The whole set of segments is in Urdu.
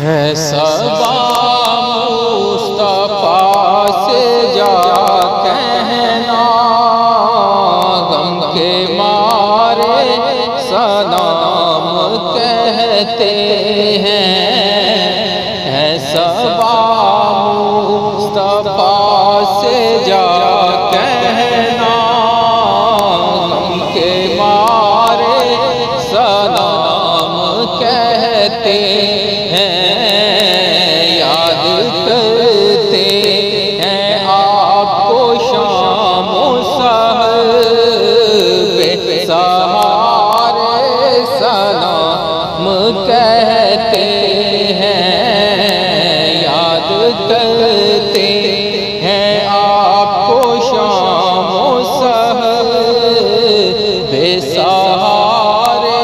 ہے صبا مصطفیٰ سے جا کہنا، غم کے مارے سلام کہتے ہیں۔ ہے صبا مصطفیٰ سے جا کہنا، غم کے مارے سلام کہتے ہیں۔ یاد کرتے ہیں آپ کو شام و سحر، بے سہارے سلام کہتے ہیں۔ یاد کرتے ہیں آپ کو شام و سحر، بے سہارے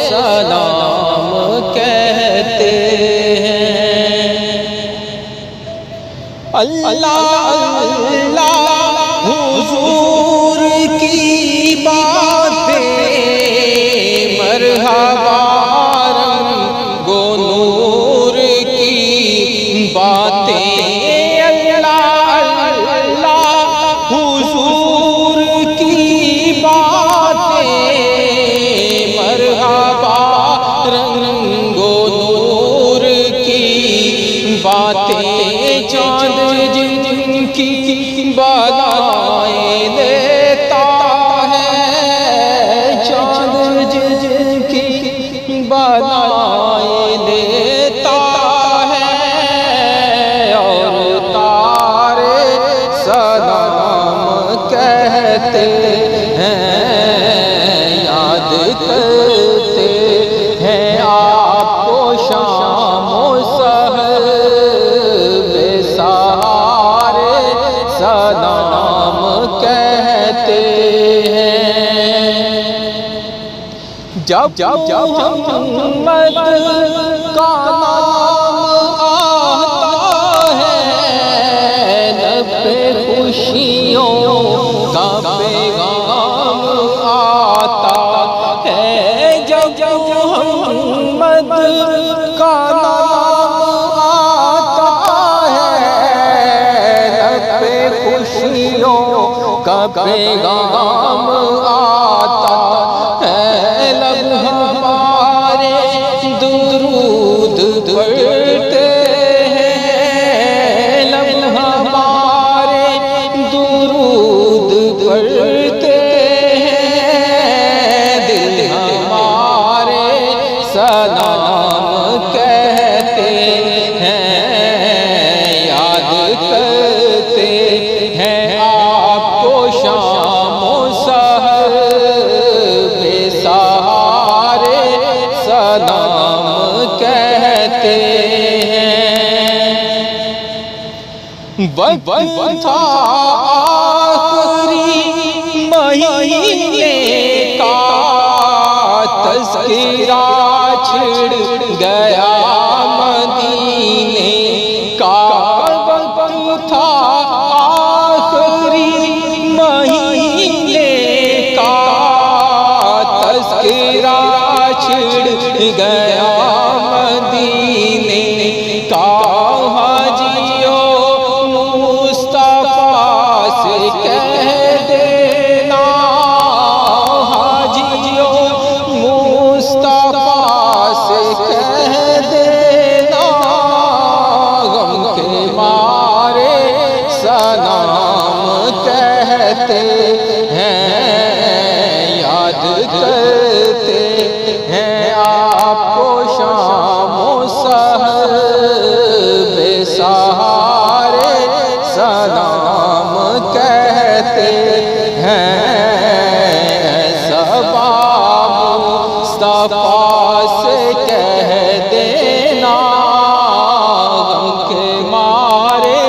سلام کہتے ہیں۔ اللہ اللہ حضور کی باتیں مرحبا، رنگ و نور کی باتیں۔ اللہ اللہ حضور کی باتیں مرحبا، رنگ و نور کی باتیں۔ چاند جن کی بالائیں دیتا ہے، چاند جن کی بالائیں دیتا ہے، اور تارے سلام کہتے ہیں۔ یاد کرتے ہیں آپ کو شام و سحر، بے سہارے سلام کہتے ہیں۔ جب محمد کا نام آتا ہے، لب پہ خوشیوں کا پیغام آتا ہے۔ جب محمد کا نام آتا ہے، لب پہ خوشیوں کا پیغام آتا ہے۔ لب ہمارے درود پڑھتے ہیں، لب ہمارے درود پڑھتے ہیں، دل ہمارے سلام کہتے ہیں۔ یاد کرتے ہیں آپ کو شام و سحر، بے سہارے سلام کہتے ہیں۔ وقت تھا آخری مہینے کا، تذکرہ چھڑ گیا مدینے کا۔ وقت تھا آخری مہینے کا، تذکرہ چھڑ گیا مدینے کا۔ حاجیوں مصطفیٰ سے کہہ دینا، حاجیوں مصطفیٰ سے کہہ دینا، غم کے مارے سلام کہتے ہیں۔ یاد کرتے ہیں آپ کو شام و سحر، بے سہارے سلام کہتے ہیں۔ صبا مصطفیٰ سے کہہ دینا، غم کے مارے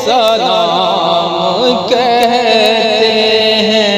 سلام کہتے ہیں۔